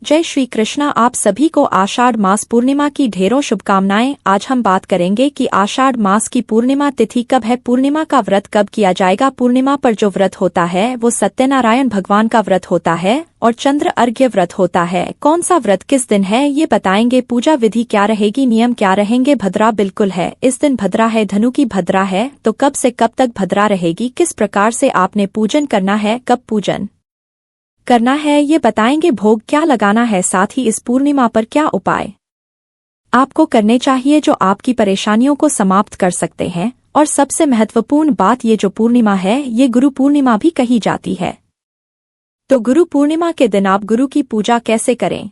जय श्री कृष्णा। आप सभी को आषाढ़ मास पूर्णिमा की ढेरों शुभकामनाएं। आज हम बात करेंगे कि आषाढ़ मास की पूर्णिमा तिथि कब है, पूर्णिमा का व्रत कब किया जाएगा। पूर्णिमा पर जो व्रत होता है वो सत्यनारायण भगवान का व्रत होता है और चंद्र अर्घ्य व्रत होता है। कौन सा व्रत किस दिन है ये बताएंगे। पूजा विधि क्या रहेगी, नियम क्या रहेंगे। भद्रा बिल्कुल है, इस दिन भद्रा है, धनु की भद्रा है, तो कब से कब तक भद्रा रहेगी, किस प्रकार से आपने पूजन करना है, कब पूजन करना है ये बताएंगे। भोग क्या लगाना है, साथ ही इस पूर्णिमा पर क्या उपाय आपको करने चाहिए जो आपकी परेशानियों को समाप्त कर सकते हैं। और सबसे महत्वपूर्ण बात, ये जो पूर्णिमा है ये गुरु पूर्णिमा भी कही जाती है। तो गुरु पूर्णिमा के दिन आप गुरु की पूजा कैसे करें,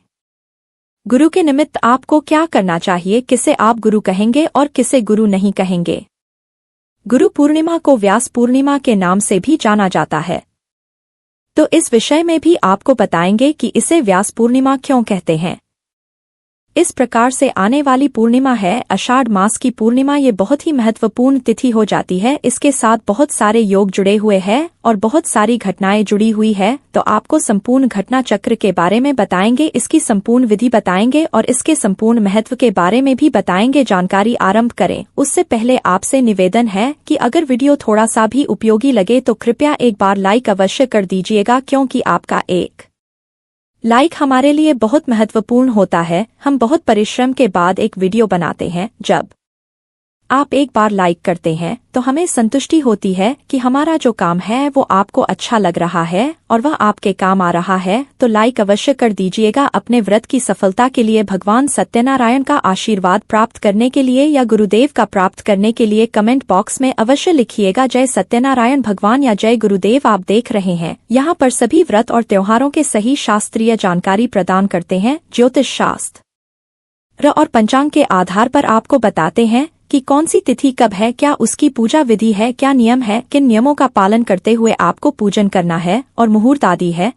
गुरु के निमित्त आपको क्या करना चाहिए, किसे आप गुरु कहेंगे और किसे गुरु नहीं कहेंगे। गुरु पूर्णिमा को व्यास पूर्णिमा के नाम से भी जाना जाता है, तो इस विषय में भी आपको बताएंगे कि इसे व्यास पूर्णिमा क्यों कहते हैं। इस प्रकार से आने वाली पूर्णिमा है आषाढ़ मास की पूर्णिमा। ये बहुत ही महत्वपूर्ण तिथि हो जाती है, इसके साथ बहुत सारे योग जुड़े हुए हैं और बहुत सारी घटनाएं जुड़ी हुई है। तो आपको संपूर्ण घटना चक्र के बारे में बताएंगे, इसकी संपूर्ण विधि बताएंगे और इसके संपूर्ण महत्व के बारे में भी बताएंगे। जानकारी आरंभ करें उससे पहले आपसे निवेदन है कि अगर वीडियो थोड़ा सा भी उपयोगी लगे तो कृपया एक बार लाइक अवश्य कर दीजिएगा, क्योंकि आपका एक लाइक हमारे लिए बहुत महत्वपूर्ण होता है। हम बहुत परिश्रम के बाद एक वीडियो बनाते हैं, जब आप एक बार लाइक करते हैं तो हमें संतुष्टि होती है कि हमारा जो काम है वो आपको अच्छा लग रहा है और वह आपके काम आ रहा है। तो लाइक अवश्य कर दीजिएगा। अपने व्रत की सफलता के लिए भगवान सत्यनारायण का आशीर्वाद प्राप्त करने के लिए या गुरुदेव का प्राप्त करने के लिए कमेंट बॉक्स में अवश्य लिखिएगा जय सत्यनारायण भगवान या जय गुरुदेव। आप देख रहे हैं यहाँ पर सभी व्रत और त्योहारों के सही शास्त्रीय जानकारी प्रदान करते हैं। ज्योतिष शास्त्र और पंचांग के आधार पर आपको बताते हैं कि कौन सी तिथि कब है, क्या उसकी पूजा विधि है, क्या नियम है, किन नियमों का पालन करते हुए आपको पूजन करना है और मुहूर्त आदि है।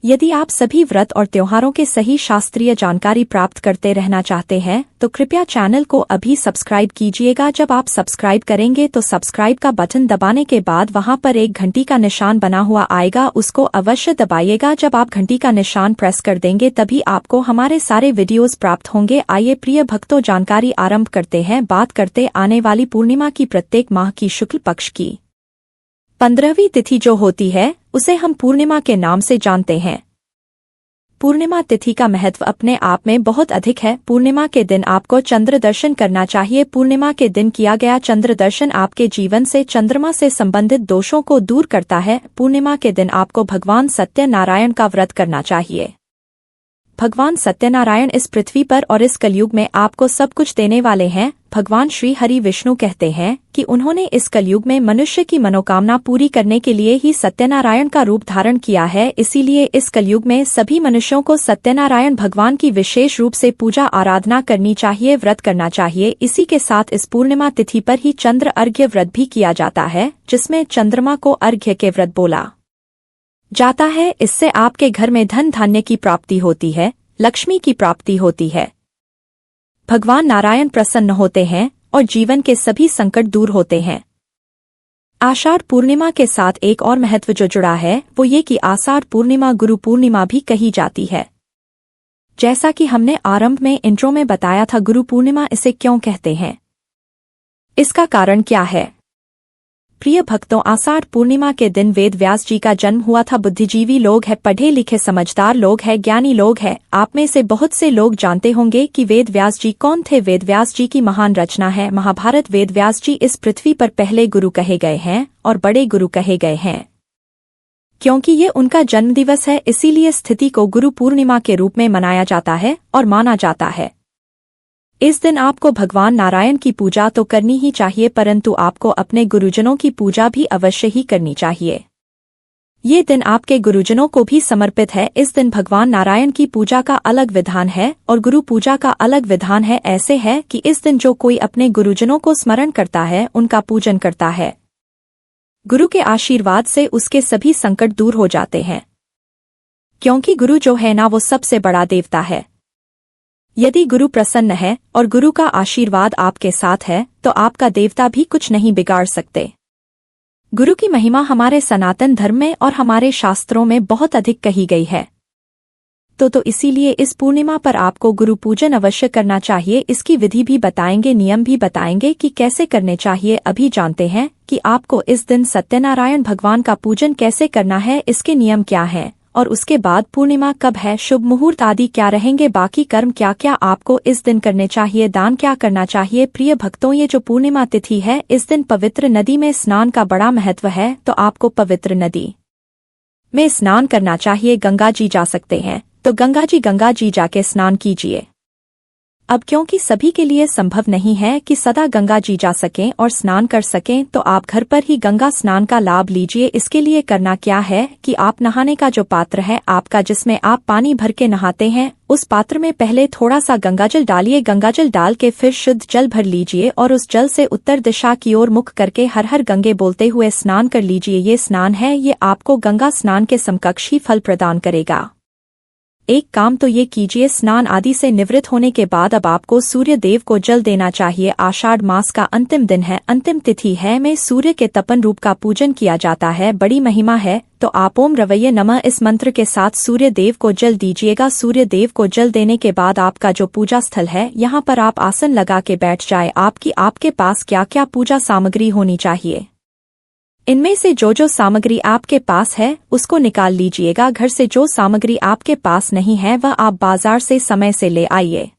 यदि आप सभी व्रत और त्योहारों के सही शास्त्रीय जानकारी प्राप्त करते रहना चाहते हैं तो कृपया चैनल को अभी सब्सक्राइब कीजिएगा। जब आप सब्सक्राइब करेंगे तो सब्सक्राइब का बटन दबाने के बाद वहां पर एक घंटी का निशान बना हुआ आएगा, उसको अवश्य दबाइएगा। जब आप घंटी का निशान प्रेस कर देंगे तभी आपको हमारे सारे वीडियोस प्राप्त होंगे। आइए प्रिय भक्तों, जानकारी आरंभ करते हैं। बात करते आने वाली पूर्णिमा की। प्रत्येक माह की शुक्ल पक्ष की 15वीं तिथि जो होती है उसे हम पूर्णिमा के नाम से जानते हैं। पूर्णिमा तिथि का महत्व अपने आप में बहुत अधिक है। पूर्णिमा के दिन आपको चंद्र दर्शन करना चाहिए। पूर्णिमा के दिन किया गया चंद्र दर्शन आपके जीवन से चंद्रमा से संबंधित दोषों को दूर करता है। पूर्णिमा के दिन आपको भगवान सत्यनारायण का व्रत करना चाहिए। भगवान सत्यनारायण इस पृथ्वी पर और इस कलयुग में आपको सब कुछ देने वाले हैं। भगवान श्री हरि विष्णु कहते हैं कि उन्होंने इस कलयुग में मनुष्य की मनोकामना पूरी करने के लिए ही सत्यनारायण का रूप धारण किया है। इसीलिए इस कलयुग में सभी मनुष्यों को सत्यनारायण भगवान की विशेष रूप से पूजा आराधना करनी चाहिए, व्रत करना चाहिए। इसी के साथ इस पूर्णिमा तिथि पर ही चंद्र अर्घ्य व्रत भी किया जाता है, जिसमें चंद्रमा को अर्घ्य के व्रत बोला जाता है। इससे आपके घर में धन धान्य की प्राप्ति होती है, लक्ष्मी की प्राप्ति होती है। भगवान नारायण प्रसन्न होते हैं और जीवन के सभी संकट दूर होते हैं। आषाढ़ पूर्णिमा के साथ एक और महत्व जो जुड़ा है वो ये कि आषाढ़ पूर्णिमा गुरु पूर्णिमा भी कही जाती है। जैसा कि हमने आरंभ में इंट्रो में बताया था, गुरु पूर्णिमा इसे क्यों कहते हैं, इसका कारण क्या है। प्रिय भक्तों, आषाढ़ पूर्णिमा के दिन वेद व्यास जी का जन्म हुआ था। बुद्धिजीवी लोग हैं, पढ़े लिखे समझदार लोग हैं, ज्ञानी लोग हैं। आप में से बहुत से लोग जानते होंगे कि वेद व्यास जी कौन थे। वेद व्यास जी की महान रचना है महाभारत। वेद व्यास जी इस पृथ्वी पर पहले गुरु कहे गए हैं और बड़े गुरु कहे गए हैं। क्योंकि ये उनका जन्मदिवस है, इसीलिए इस तिथि को गुरु पूर्णिमा के रूप में मनाया जाता है और माना जाता है। इस दिन आपको भगवान नारायण की पूजा तो करनी ही चाहिए, परंतु आपको अपने गुरुजनों की पूजा भी अवश्य ही करनी चाहिए। ये दिन आपके गुरुजनों को भी समर्पित है। इस दिन भगवान नारायण की पूजा का अलग विधान है और गुरु पूजा का अलग विधान है। ऐसे है कि इस दिन जो कोई अपने गुरुजनों को स्मरण करता है, उनका पूजन करता है, गुरु के आशीर्वाद से उसके सभी संकट दूर हो जाते हैं। क्योंकि गुरु जो है ना, वो सबसे बड़ा देवता है। यदि गुरु प्रसन्न है और गुरु का आशीर्वाद आपके साथ है तो आपका देवता भी कुछ नहीं बिगाड़ सकते। गुरु की महिमा हमारे सनातन धर्म में और हमारे शास्त्रों में बहुत अधिक कही गई है। तो इसीलिए इस पूर्णिमा पर आपको गुरु पूजन अवश्य करना चाहिए। इसकी विधि भी बताएंगे, नियम भी बताएंगे कि कैसे करने चाहिए। अभी जानते हैं कि आपको इस दिन सत्यनारायण भगवान का पूजन कैसे करना है, इसके नियम क्या हैं, और उसके बाद पूर्णिमा कब है, शुभ मुहूर्त आदि क्या रहेंगे, बाकी कर्म क्या क्या आपको इस दिन करने चाहिए, दान क्या करना चाहिए। प्रिय भक्तों, ये जो पूर्णिमा तिथि है, इस दिन पवित्र नदी में स्नान का बड़ा महत्व है। तो आपको पवित्र नदी में स्नान करना चाहिए। गंगा जी जा सकते हैं तो गंगा जी जाके स्नान कीजिए। अब क्योंकि सभी के लिए संभव नहीं है कि सदा गंगा जी जा सकें और स्नान कर सकें, तो आप घर पर ही गंगा स्नान का लाभ लीजिए। इसके लिए करना क्या है कि आप नहाने का जो पात्र है आपका, जिसमें आप पानी भर के नहाते हैं, उस पात्र में पहले थोड़ा सा गंगाजल डालिए। गंगाजल डाल के फिर शुद्ध जल भर लीजिए और उस जल से उत्तर दिशा की ओर मुख करके हर हर गंगे बोलते हुए स्नान कर लीजिए। ये स्नान है, ये आपको गंगा स्नान के समकक्ष ही फल प्रदान करेगा। एक काम तो ये कीजिए, स्नान आदि से निवृत्त होने के बाद अब आपको सूर्य देव को जल देना चाहिए। आषाढ़ मास का अंतिम दिन है, अंतिम तिथि है, में सूर्य के तपन रूप का पूजन किया जाता है, बड़ी महिमा है। तो आप ओम रवैये नमः इस मंत्र के साथ सूर्य देव को जल दीजिएगा। सूर्य देव को जल देने के बाद आपका जो पूजा स्थल है, यहाँ पर आप आसन लगा के बैठ जाए। आपके पास क्या क्या पूजा सामग्री होनी चाहिए, इनमें से जो सामग्री आपके पास है उसको निकाल लीजिएगा। घर से जो सामग्री आपके पास नहीं है वह आप बाजार से समय से ले आइए।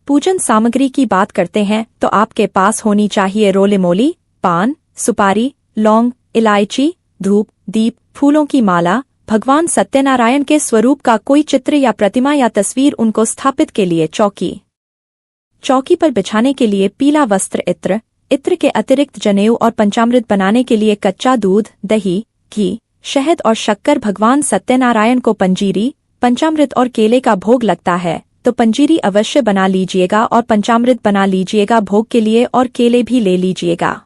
पूजन सामग्री की बात करते हैं तो आपके पास होनी चाहिए रोले मोली, पान, सुपारी, लौंग, इलायची, धूप, दीप, फूलों की माला, भगवान सत्यनारायण के स्वरूप का कोई चित्र या प्रतिमा या तस्वीर, उनको स्थापित के लिए चौकी पर बिछाने के लिए पीला वस्त्र, इत्र के अतिरिक्त जनेऊ और पंचामृत बनाने के लिए कच्चा दूध, दही, घी, शहद और शक्कर। भगवान सत्यनारायण को पंजीरी, पंचामृत और केले का भोग लगता है, तो पंजीरी अवश्य बना लीजिएगा और पंचामृत बना लीजिएगा भोग के लिए, और केले भी ले लीजिएगा।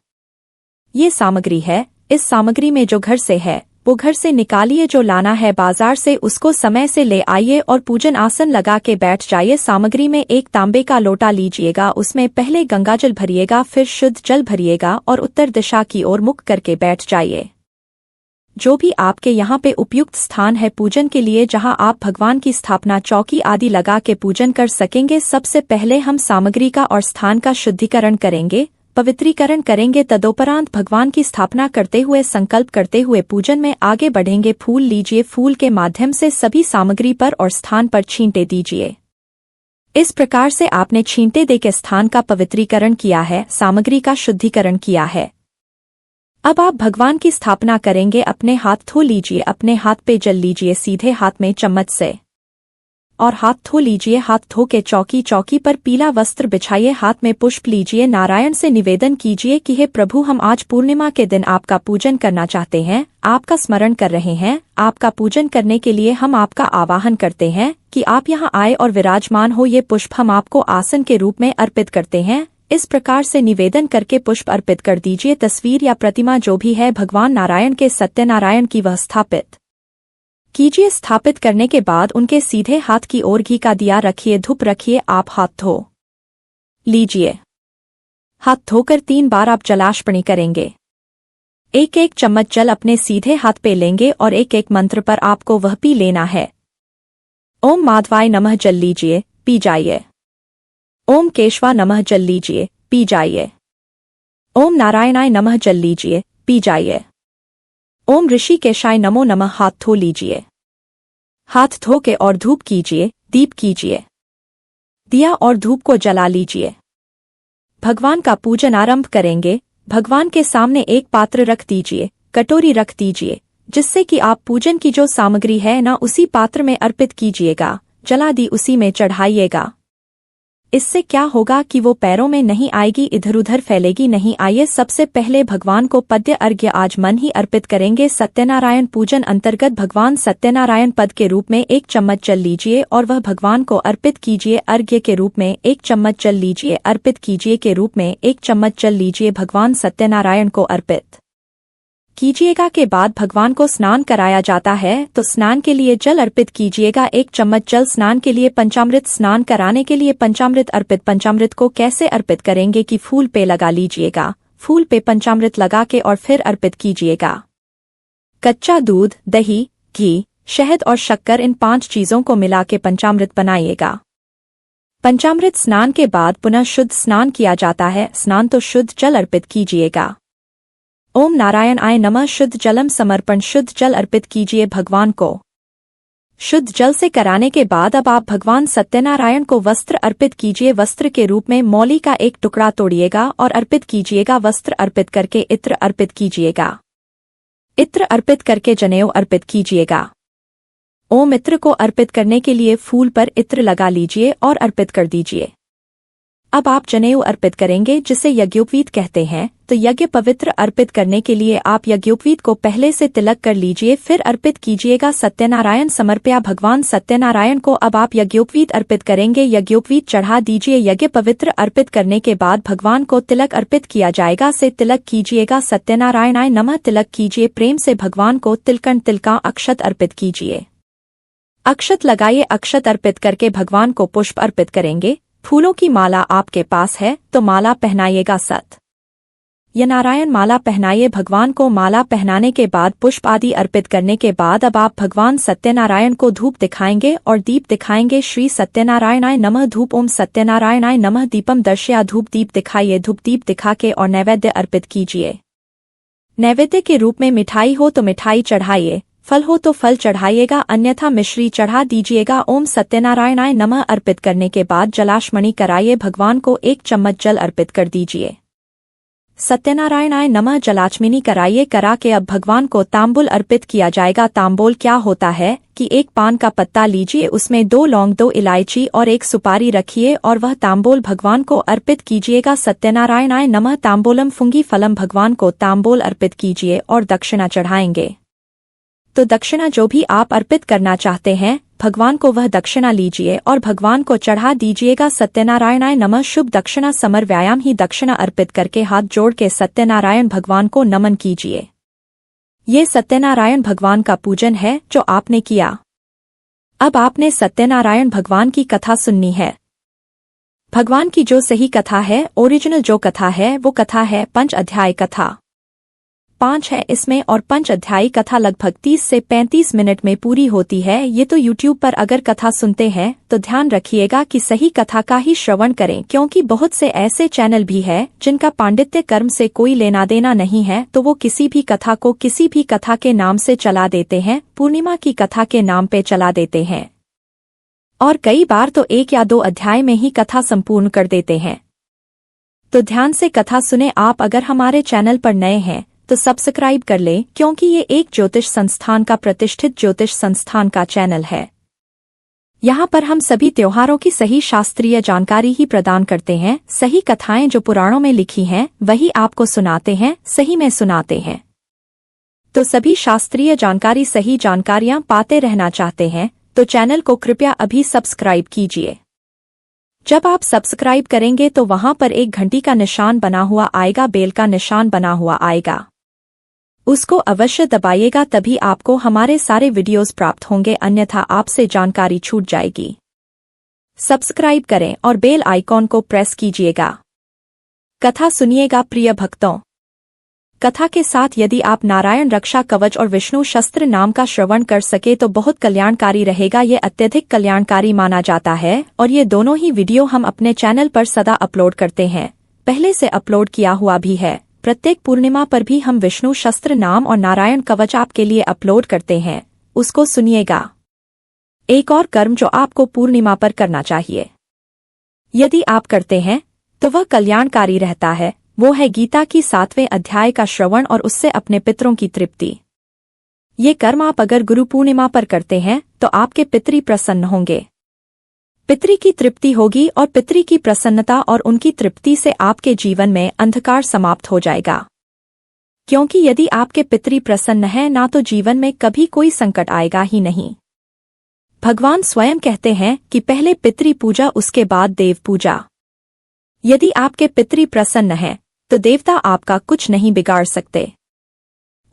ये सामग्री है। इस सामग्री में जो घर से है वो घर से निकालिए, जो लाना है बाजार से उसको समय से ले आइए और पूजन आसन लगा के बैठ जाइए। सामग्री में एक तांबे का लोटा लीजिएगा, उसमें पहले गंगाजल भरिएगा, फिर शुद्ध जल भरिएगा और उत्तर दिशा की ओर मुख करके बैठ जाइए। जो भी आपके यहाँ पे उपयुक्त स्थान है पूजन के लिए, जहाँ आप भगवान की स्थापना, चौकी आदि लगा के पूजन कर सकेंगे। सबसे पहले हम सामग्री का और स्थान का शुद्धिकरण करेंगे, पवित्रीकरण करेंगे। तदोपरांत भगवान की स्थापना करते हुए, संकल्प करते हुए पूजन में आगे बढ़ेंगे। फूल लीजिए, फूल के माध्यम से सभी सामग्री पर और स्थान पर छींटे दीजिए। इस प्रकार से आपने छींटे दे के स्थान का पवित्रीकरण किया है, सामग्री का शुद्धिकरण किया है। अब आप भगवान की स्थापना करेंगे। अपने हाथ धो लीजिए, अपने हाथ पे जल लीजिए, सीधे हाथ में चम्मच से, और हाथ धो लीजिए। हाथ धो के चौकी पर पीला वस्त्र बिछाइए, हाथ में पुष्प लीजिए। नारायण से निवेदन कीजिए कि हे प्रभु, हम आज पूर्णिमा के दिन आपका पूजन करना चाहते हैं, आपका स्मरण कर रहे हैं। आपका पूजन करने के लिए हम आपका आवाहन करते हैं कि आप यहाँ आए और विराजमान हो। ये पुष्प हम आपको आसन के रूप में अर्पित करते हैं। इस प्रकार से निवेदन करके पुष्प अर्पित कर दीजिए। तस्वीर या प्रतिमा जो भी है भगवान नारायण के, सत्यनारायण की, वह स्थापित कीजिए। स्थापित करने के बाद उनके सीधे हाथ की ओर घी का दिया रखिए, धूप रखिए। आप हाथ धो लीजिए। हाथ धोकर 3 बार आप जलार्पण करेंगे। एक एक चम्मच जल अपने सीधे हाथ पे लेंगे और एक एक मंत्र पर आपको वह पी लेना है। ओम माधवाय नमः जल लीजिए, पी जाइए। ओम केशवा नमः जल लीजिए, पी जाइए। ओम नारायणाय नमः जल लीजिए, पी जाइए। ओम ऋषिकेशाय नमो नमः, हाथ धो लीजिए। हाथ धो के और धूप कीजिए, दीप कीजिए, दिया और धूप को जला लीजिए। भगवान का पूजन आरंभ करेंगे। भगवान के सामने एक पात्र रख दीजिए, कटोरी रख दीजिए, जिससे कि आप पूजन की जो सामग्री है ना उसी पात्र में अर्पित कीजिएगा, जला दी उसी में चढ़ाइएगा। इससे क्या होगा कि वो पैरों में नहीं आएगी, इधर उधर फैलेगी नहीं। आइए सबसे पहले भगवान को पद्य अर्घ्य आज मन ही अर्पित करेंगे। सत्यनारायण पूजन अंतर्गत भगवान सत्यनारायण पद के रूप में 1 चम्मच जल लीजिए और वह भगवान को अर्पित कीजिए। अर्घ्य के रूप में 1 चम्मच जल लीजिए, अर्पित कीजिए के रूप में 1 चम्मच जल लीजिए, भगवान सत्यनारायण को अर्पित कीजिएगा। के बाद भगवान को स्नान कराया जाता है, तो स्नान के लिए जल अर्पित कीजिएगा। 1 चम्मच जल स्नान के लिए, पंचामृत स्नान कराने के लिए पंचामृत अर्पित। पंचामृत को कैसे अर्पित करेंगे कि फूल पे लगा लीजिएगा, फूल पे पंचामृत लगा के और फिर अर्पित कीजिएगा। कच्चा दूध, दही, घी, शहद और शक्कर इन 5 चीजों को मिला के पंचामृत बनाइएगा। पंचामृत स्नान के बाद पुनः शुद्ध स्नान किया जाता है। स्नान तो शुद्ध जल अर्पित कीजिएगा। ओम नारायण आय नमः। शुद्ध जलम समर्पण। शुद्ध जल अर्पित कीजिए भगवान को। शुद्ध जल से कराने के बाद अब आप भगवान सत्यनारायण को वस्त्र अर्पित कीजिए। वस्त्र के रूप में मौली का एक टुकड़ा तोड़िएगा और अर्पित कीजिएगा। वस्त्र अर्पित करके इत्र अर्पित कीजिएगा। इत्र अर्पित करके जनेऊ अर्पित कीजिएगा। ओम इत्र को अर्पित करने के लिए फूल पर इत्र लगा लीजिए और अर्पित कर दीजिए। अब आप जनेऊ अर्पित करेंगे जिसे यज्ञोपवीत कहते हैं। तो यज्ञ पवित्र अर्पित करने के लिए आप यज्ञोपवीत को पहले से तिलक कर लीजिए, फिर अर्पित कीजिएगा। सत्यनारायण समर्पया। भगवान सत्यनारायण को अब आप यज्ञोपवीत अर्पित करेंगे। यज्ञोपवीत चढ़ा दीजिए। यज्ञ पवित्र अर्पित करने के बाद भगवान को तिलक अर्पित किया जाएगा। से तिलक कीजिएगा। सत्यनारायणाय नमः तिलक कीजिए। प्रेम से भगवान को तिलकन तिलका अक्षत अर्पित कीजिए। अक्षत लगाइए। अक्षत अर्पित करके भगवान को पुष्प अर्पित करेंगे। फूलों की माला आपके पास है तो माला पहनाइएगा। या नारायण माला पहनाइए। भगवान को माला पहनाने के बाद पुष्प आदि अर्पित करने के बाद अब आप भगवान सत्यनारायण को धूप दिखाएंगे और दीप दिखाएंगे। श्री सत्यनारायणाय नमः धूप। ओम सत्यनारायणाय नमः दीपम दर्शया। धूप दीप दिखाइए। धूप दीप दिखा के और नैवेद्य अर्पित कीजिए। नैवेद्य के रूप में मिठाई हो तो मिठाई चढ़ाइए, फल हो तो फल चढ़ाइएगा, अन्यथा मिश्री चढ़ा दीजिएगा। ओम सत्यनारायणाय नमः अर्पित करने के बाद जलाशमणि कराइए। भगवान को 1 चम्मच जल अर्पित कर दीजिए। सत्यनारायणाय नमः जलाचमनी कराइए। करा के अब भगवान को तांबुल अर्पित किया जाएगा। तांबुल क्या होता है कि 1 पान का पत्ता लीजिए, उसमें 2 लौंग, 2 इलायची और 1 सुपारी रखिए और वह तांबुल भगवान को अर्पित कीजिएगा। सत्यनारायणाय नमः तांबूलम फुंगी फलम। भगवान को तांबुल अर्पित कीजिए और दक्षिणा चढ़ाएंगे। तो दक्षिणा जो भी आप अर्पित करना चाहते हैं भगवान को वह दक्षिणा लीजिए और भगवान को चढ़ा दीजिएगा। सत्यनारायणाय नमः शुभ दक्षिणा समर व्यायाम ही दक्षिणा अर्पित करके हाथ जोड़ के सत्यनारायण भगवान को नमन कीजिए। ये सत्यनारायण भगवान का पूजन है जो आपने किया। अब आपने सत्यनारायण भगवान की कथा सुननी है। भगवान की जो सही कथा है, ओरिजिनल जो कथा है वो कथा है 5 अध्याय कथा। 5 है इसमें और 5 अध्यायी कथा लगभग 30 से 35 मिनट में पूरी होती है। ये तो YouTube पर अगर कथा सुनते हैं तो ध्यान रखिएगा कि सही कथा का ही श्रवण करें, क्योंकि बहुत से ऐसे चैनल भी है जिनका पांडित्य कर्म से कोई लेना देना नहीं है, तो वो किसी भी कथा को किसी भी कथा के नाम से चला देते हैं, पूर्णिमा की कथा के नाम पे चला देते हैं और कई बार तो 1 या 2 अध्याय में ही कथा संपूर्ण कर देते हैं। तो ध्यान से कथा सुने। आप अगर हमारे चैनल पर नए हैं तो सब्सक्राइब कर लें, क्योंकि ये एक ज्योतिष संस्थान का प्रतिष्ठित ज्योतिष संस्थान का चैनल है। यहाँ पर हम सभी त्योहारों की सही शास्त्रीय जानकारी ही प्रदान करते हैं। सही कथाएं जो पुराणों में लिखी हैं वही आपको सुनाते हैं, सही में सुनाते हैं। तो सभी शास्त्रीय जानकारी, सही जानकारियाँ पाते रहना चाहते हैं तो चैनल को कृपया अभी सब्सक्राइब कीजिए। जब आप सब्सक्राइब करेंगे तो वहाँ पर एक घंटी का निशान बना हुआ आएगा, बेल का निशान बना हुआ आएगा, उसको अवश्य दबाइएगा, तभी आपको हमारे सारे वीडियोस प्राप्त होंगे, अन्यथा आपसे जानकारी छूट जाएगी। सब्सक्राइब करें और बेल आइकॉन को प्रेस कीजिएगा। कथा सुनिएगा प्रिय भक्तों। कथा के साथ यदि आप नारायण रक्षा कवच और विष्णु शस्त्र नाम का श्रवण कर सके तो बहुत कल्याणकारी रहेगा। ये अत्यधिक कल्याणकारी माना जाता है और ये दोनों ही वीडियो हम अपने चैनल पर सदा अपलोड करते हैं, पहले से अपलोड किया हुआ भी है। प्रत्येक पूर्णिमा पर भी हम विष्णु शस्त्र नाम और नारायण कवच आपके लिए अपलोड करते हैं, उसको सुनिएगा। एक और कर्म जो आपको पूर्णिमा पर करना चाहिए, यदि आप करते हैं तो वह कल्याणकारी रहता है, वो है गीता की 7वें अध्याय का श्रवण और उससे अपने पितरों की तृप्ति। ये कर्म आप अगर गुरु पूर्णिमा पर करते हैं तो आपके पितरी प्रसन्न होंगे, पितरी की तृप्ति होगी और पितरी की प्रसन्नता और उनकी तृप्ति से आपके जीवन में अंधकार समाप्त हो जाएगा। क्योंकि यदि आपके पितरी प्रसन्न हैं ना तो जीवन में कभी कोई संकट आएगा ही नहीं। भगवान स्वयं कहते हैं कि पहले पितरी पूजा उसके बाद देव पूजा। यदि आपके पितरी प्रसन्न हैं तो देवता आपका कुछ नहीं बिगाड़ सकते।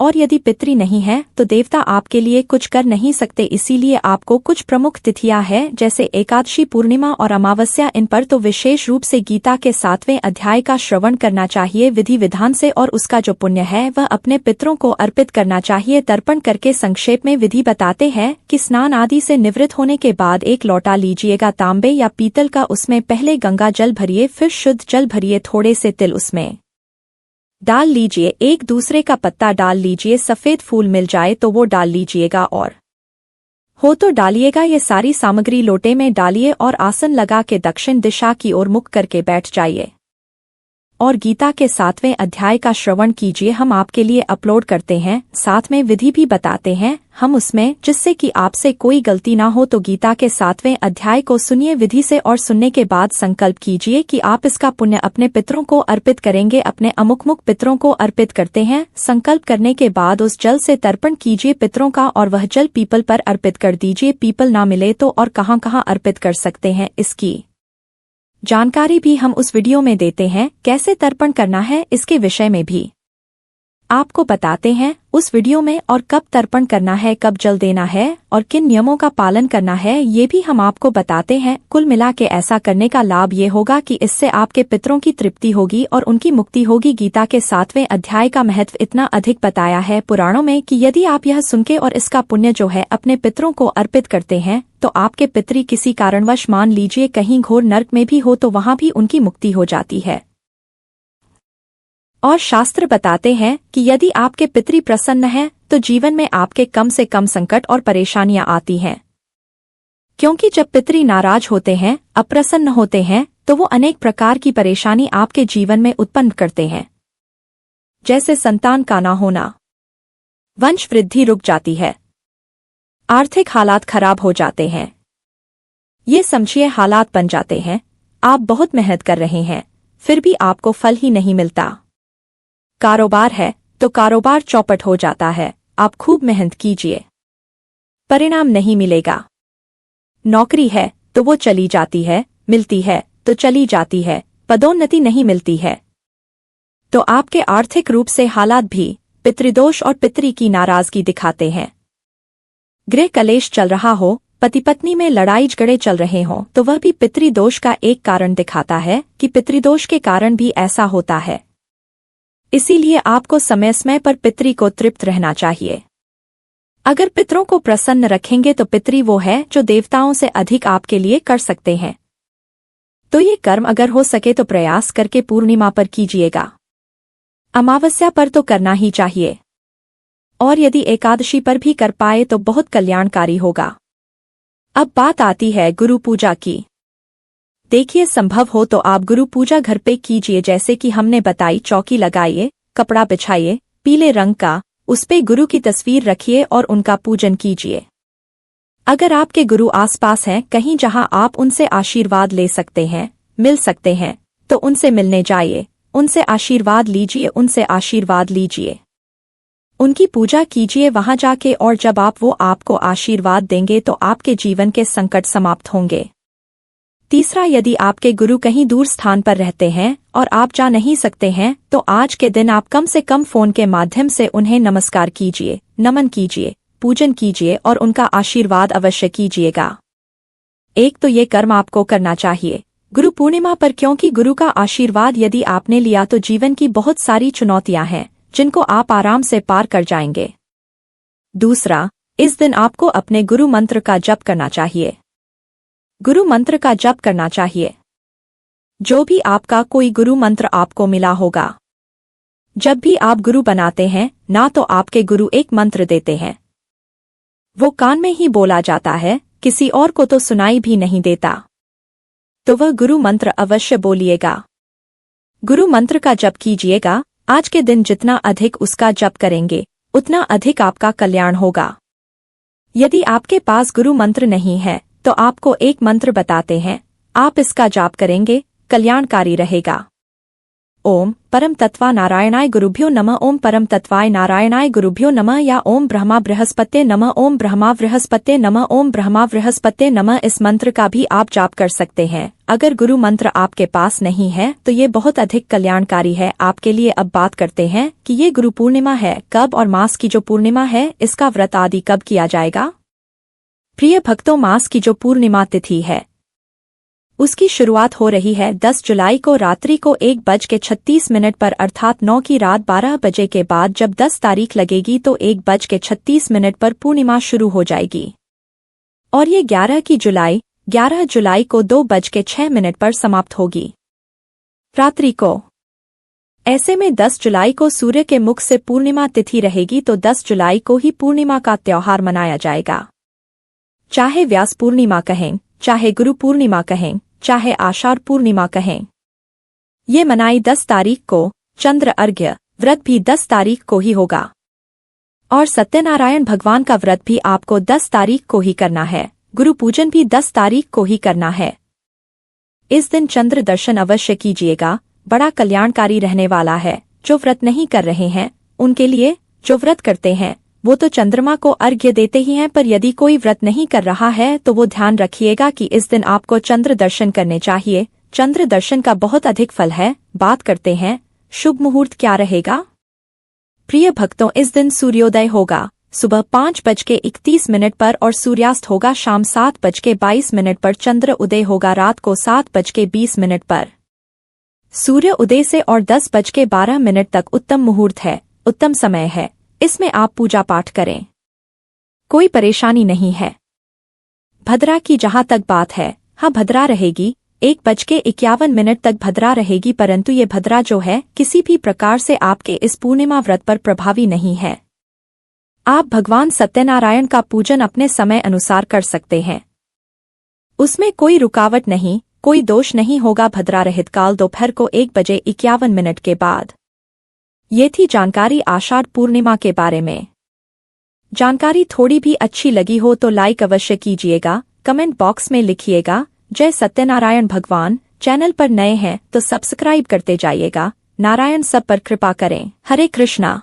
और यदि पितरी नहीं है तो देवता आपके लिए कुछ कर नहीं सकते। इसीलिए आपको कुछ प्रमुख तिथियां हैं जैसे एकादशी, पूर्णिमा और अमावस्या, इन पर तो विशेष रूप से गीता के 7वें अध्याय का श्रवण करना चाहिए विधि विधान से, और उसका जो पुण्य है वह अपने पितरों को अर्पित करना चाहिए। तर्पण करके संक्षेप में विधि बताते हैं कि स्नान आदि से निवृत्त होने के बाद एक लोटा लीजिएगा तांबे या पीतल का, उसमें पहले गंगा जल भरिए, फिर शुद्ध जल भरिए, थोड़े से तिल उसमें डाल लीजिए, एक दूसरे का पत्ता डाल लीजिए, सफेद फूल मिल जाए तो वो डाल लीजिएगा और हो तो डालिएगा। ये सारी सामग्री लोटे में डालिए और आसन लगा के दक्षिण दिशा की ओर मुख करके बैठ जाइए और गीता के 7वें अध्याय का श्रवण कीजिए। हम आपके लिए अपलोड करते हैं, साथ में विधि भी बताते हैं हम उसमें, जिससे कि आपसे कोई गलती ना हो। तो गीता के 7वें अध्याय को सुनिए विधि से और सुनने के बाद संकल्प कीजिए कि आप इसका पुण्य अपने पितरों को अर्पित करेंगे, अपने अमुक पितरों को अर्पित करते हैं। संकल्प करने के बाद उस जल से तर्पण कीजिए पितरों का और वह जल पीपल पर अर्पित कर दीजिए। पीपल ना मिले तो और कहाँ अर्पित कर सकते हैं, इसकी जानकारी भी हम उस वीडियो में देते हैं। कैसे तर्पण करना है इसके विषय में भी आपको बताते हैं उस वीडियो में, और कब तर्पण करना है, कब जल देना है और किन नियमों का पालन करना है ये भी हम आपको बताते हैं। कुल मिला के ऐसा करने का लाभ ये होगा कि इससे आपके पितरों की तृप्ति होगी और उनकी मुक्ति होगी। गीता के 7वें अध्याय का महत्व इतना अधिक बताया है पुराणों में कि यदि आप यह सुनके और इसका पुण्य जो है अपने पितरों को अर्पित करते हैं तो आपके पितरी किसी कारणवश, मान लीजिए कहीं घोर नर्क में भी हो, तो वहां भी उनकी मुक्ति हो जाती है। और शास्त्र बताते हैं कि यदि आपके पितरी प्रसन्न हैं तो जीवन में आपके कम से कम संकट और परेशानियां आती हैं, क्योंकि जब पितरी नाराज होते हैं, अप्रसन्न होते हैं, तो वो अनेक प्रकार की परेशानी आपके जीवन में उत्पन्न करते हैं, जैसे संतान का ना होना, वंश वृद्धि रुक जाती है, आर्थिक हालात खराब हो जाते हैं, ये समझिए हालात बन जाते हैं। आप बहुत मेहनत कर रहे हैं फिर भी आपको फल ही नहीं मिलता। कारोबार है तो कारोबार चौपट हो जाता है, आप खूब मेहनत कीजिए, परिणाम नहीं मिलेगा। नौकरी है तो वो चली जाती है, मिलती है तो चली जाती है, पदोन्नति नहीं मिलती है, तो आपके आर्थिक रूप से हालात भी पितृदोष और पितरी की नाराजगी दिखाते हैं। गृह कलेश चल रहा हो, पति पत्नी में लड़ाई झगड़े चल रहे हों, तो वह भी पितृदोष का एक कारण दिखाता है कि पितृदोष के कारण भी ऐसा होता है। इसीलिए आपको समय समय पर पितरी को तृप्त रहना चाहिए। अगर पितरों को प्रसन्न रखेंगे तो पितरी वो है जो देवताओं से अधिक आपके लिए कर सकते हैं। तो ये कर्म अगर हो सके तो प्रयास करके पूर्णिमा पर कीजिएगा, अमावस्या पर तो करना ही चाहिए, और यदि एकादशी पर भी कर पाए तो बहुत कल्याणकारी होगा। अब बात आती है गुरु पूजा की। देखिए, संभव हो तो आप गुरु पूजा घर पे कीजिए, जैसे कि हमने बताई, चौकी लगाइए, कपड़ा बिछाइए पीले रंग का, उस पे गुरु की तस्वीर रखिए और उनका पूजन कीजिए। अगर आपके गुरु आसपास हैं कहीं जहां आप उनसे आशीर्वाद ले सकते हैं, मिल सकते हैं, तो उनसे मिलने जाइए, उनसे आशीर्वाद लीजिए, उनसे आशीर्वाद लीजिए, उनकी पूजा कीजिए वहां जाके, और जब वो आपको आशीर्वाद देंगे तो आपके जीवन के संकट समाप्त होंगे। तीसरा, यदि आपके गुरु कहीं दूर स्थान पर रहते हैं और आप जा नहीं सकते हैं तो आज के दिन आप कम से कम फोन के माध्यम से उन्हें नमस्कार कीजिए, नमन कीजिए, पूजन कीजिए और उनका आशीर्वाद अवश्य कीजिएगा। एक तो ये कर्म आपको करना चाहिए गुरु पूर्णिमा पर, क्योंकि गुरु का आशीर्वाद यदि आपने लिया तो जीवन की बहुत सारी चुनौतियां हैं जिनको आप आराम से पार कर जाएंगे। दूसरा, इस दिन आपको अपने गुरु मंत्र का जप करना चाहिए। गुरु मंत्र का जप करना चाहिए, जो भी आपका कोई गुरु मंत्र आपको मिला होगा। जब भी आप गुरु बनाते हैं ना तो आपके गुरु एक मंत्र देते हैं, वो कान में ही बोला जाता है, किसी और को तो सुनाई भी नहीं देता, तो वह गुरु मंत्र अवश्य बोलिएगा। गुरु मंत्र का जप कीजिएगा। आज के दिन जितना अधिक उसका जप करेंगे उतना अधिक आपका कल्याण होगा। यदि आपके पास गुरु मंत्र नहीं है तो आपको एक मंत्र बताते हैं, आप इसका जाप करेंगे, कल्याणकारी रहेगा। ओम परम तत्वा नारायणाय गुरुभ्यो नमः, ओम परम तत्वाय नारायणाय गुरुभ्यो नमः, या ओम ब्रह्मा बृहस्पते नमः, ओम ब्रह्मा बृहस्पते नमः, ओम ब्रह्मा बृहस्पते नमः। इस मंत्र का भी आप जाप कर सकते हैं। अगर गुरु मंत्र आपके पास नहीं है तो ये बहुत अधिक कल्याणकारी है आपके लिए। अब बात करते हैं कि ये गुरु पूर्णिमा है कब और मास की जो पूर्णिमा है इसका व्रत आदि कब किया जाएगा। प्रिय भक्तों, मास की जो पूर्णिमा तिथि है उसकी शुरुआत हो रही है 10 जुलाई को रात्रि को 1:36 पर अर्थात 9 की रात 12 बजे के बाद। जब 10 तारीख लगेगी तो 1:36 पर पूर्णिमा शुरू हो जाएगी और ये 11 जुलाई को 2:06 पर समाप्त होगी रात्रि को। ऐसे में 10 जुलाई को सूर्य के मुख से पूर्णिमा तिथि रहेगी तो 10 जुलाई को ही पूर्णिमा का त्योहार मनाया जाएगा। चाहे व्यास पूर्णिमा कहें, चाहे गुरु पूर्णिमा कहें, चाहे आषाढ़ पूर्णिमा कहें, ये मनाई 10 तारीख को। चंद्र अर्घ्य व्रत भी 10 तारीख को ही होगा और सत्यनारायण भगवान का व्रत भी आपको 10 तारीख को ही करना है। गुरु पूजन भी 10 तारीख को ही करना है। इस दिन चंद्र दर्शन अवश्य कीजिएगा, बड़ा कल्याणकारी रहने वाला है। जो व्रत नहीं कर रहे हैं उनके लिए, जो व्रत करते हैं वो तो चंद्रमा को अर्घ्य देते ही हैं, पर यदि कोई व्रत नहीं कर रहा है तो वो ध्यान रखिएगा कि इस दिन आपको चंद्र दर्शन करने चाहिए। चंद्र दर्शन का बहुत अधिक फल है। बात करते हैं शुभ मुहूर्त क्या रहेगा। प्रिय भक्तों, इस दिन सूर्योदय होगा सुबह 5:31 पर और सूर्यास्त होगा शाम 7:22 पर। चंद्र उदय होगा रात को 7:20 पर। सूर्य उदय से और 10:12 तक उत्तम मुहूर्त है, उत्तम समय है। इसमें आप पूजा पाठ करें, कोई परेशानी नहीं है। भद्रा की जहां तक बात है, हाँ भद्रा रहेगी 1:51 तक भद्रा रहेगी, परंतु ये भद्रा जो है किसी भी प्रकार से आपके इस पूर्णिमा व्रत पर प्रभावी नहीं है। आप भगवान सत्यनारायण का पूजन अपने समय अनुसार कर सकते हैं, उसमें कोई रुकावट नहीं, कोई दोष नहीं होगा। भद्रा रहित काल दोपहर को 1:51 के बाद। ये थी जानकारी आषाढ़ पूर्णिमा के बारे में। जानकारी थोड़ी भी अच्छी लगी हो तो लाइक अवश्य कीजिएगा, कमेंट बॉक्स में लिखिएगा जय सत्यनारायण भगवान। चैनल पर नए हैं तो सब्सक्राइब करते जाइएगा। नारायण सब पर कृपा करें। हरे कृष्णा।